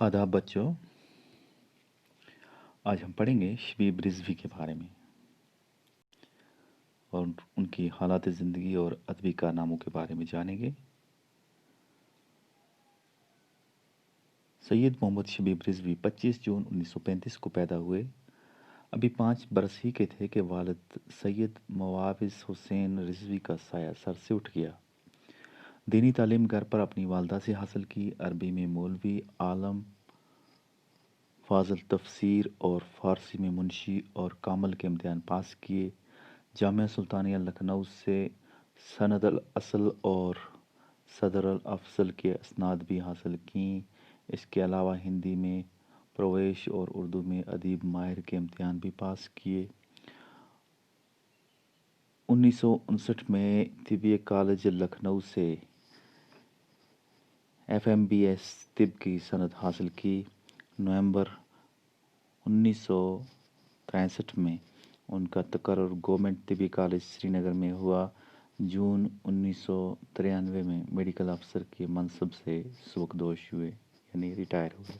आदाब बच्चों। आज हम पढ़ेंगे शबीब रिजवी के बारे में और उनकी हालात ज़िंदगी और अदबी कारनामों के बारे में जानेंगे। सैयद मोहम्मद शबीब रिजवी 25 जून 1935 को पैदा हुए। अभी 5 बरस ही के थे कि वालिद सैयद मुआविज़ हुसैन रिजवी का साया सर से उठ गया। दीनी तालीम घर पर अपनी वालदा से हासिल की। अरबी में मौलवी आलम फाजल तफसीर और फ़ारसी में मुंशी और कामल के इम्तिहान पास किए। जामिया सुल्तानिया लखनऊ से सनद अल असल और सदर अल अफजल के असनाद भी हासिल की। इसके अलावा हिंदी में प्रवेश और उर्दू में अदीब माहिर के इम्तिहान भी पास किए। 1959 में तिब्बे कॉलेज लखनऊ से FMBS तिब की सनद हासिल की। नवंबर 1963 में उनका तकर्रुर गवर्नमेंट तिब्बी कॉलेज श्रीनगर में हुआ। जून 1993 में मेडिकल अफसर के मनसब से सुबकदोश हुए, यानी रिटायर हुए।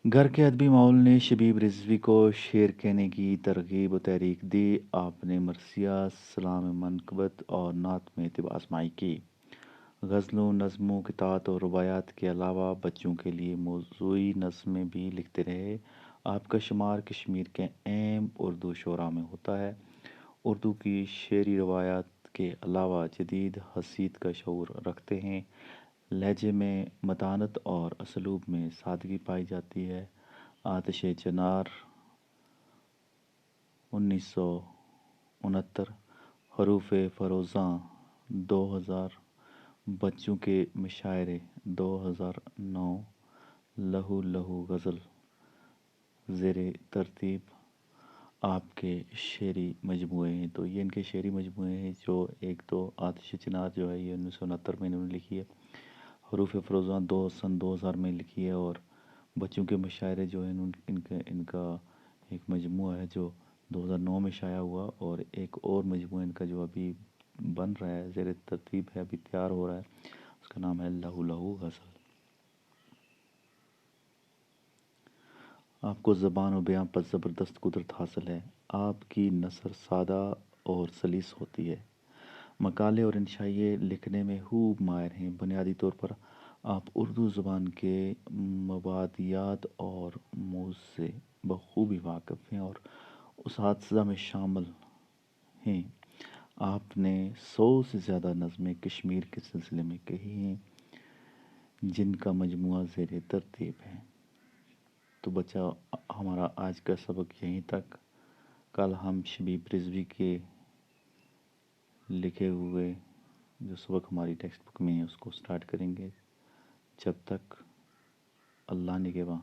घर के अदबी माहौल ने शबीब रिजवी को शेर कहने की तरगीब व तहरीक दी। आपने मरसिया, सलाम मनकबत और नात में तिब आजमाई की। गज़लों, नज़्मों, कितात और रुबायात के अलावा बच्चों के लिए मौज़ूई नज़्में भी लिखते रहे। आपका शुमार कश्मीर के अहम उर्दू शुरा में होता है। उर्दू की शेरी रवायात के अलावा जदीद हसीत का शऊर रखते हैं। लहजे में मतानत और असलूब में सादगी पाई जाती है। आतिश चनार 1969, हरूफ फ़रोज़ां 2000, बच्चों के मुशायरे 2009, लहू लहू गज़ल ज़ेरे तरतीब आपके शेरी मजमूए हैं। तो ये इनके शेरी मजमूए हैं, जो एक तो आतिश चिनार जो है ये 1969 में इन्होंने लिखी है। हरूफ फ़रोज़ां सन 2000 में लिखी है। और बच्चों के मुशायरे जो है इनका एक मजमूआ है जो 2009 में शाया हुआ। और एक और मजमूआ इनका जो अभी बन रहा है, ज़ेरे तरतीब है, अभी तैयार हो रहा है, उसका नाम है लहू लहू गज़ल। आपको ज़बान और बयां पर ज़बरदस्त कुदरत हासिल है। आपकी नसर सादा और सलीस होती है। मकाले और इंशाइए लिखने में खूब माहिर हैं। बुनियादी तौर पर आप उर्दू ज़बान के मवादियात और मौज़ से बखूबी वाकिफ़ हैं और उसातिज़ा में शामिल हैं। आपने 100 से ज़्यादा नज़में कश्मीर के सिलसिले में कही हैं, जिनका मजमूआ ज़ेरे तरतीब है। तो बच्चा, हमारा आज का सबक यहीं तक। कल हम शबीब रिजवी के लिखे हुए जो सबक हमारी टेक्स्ट बुक में है उसको स्टार्ट करेंगे। जब तक अल्लाह निगहबान।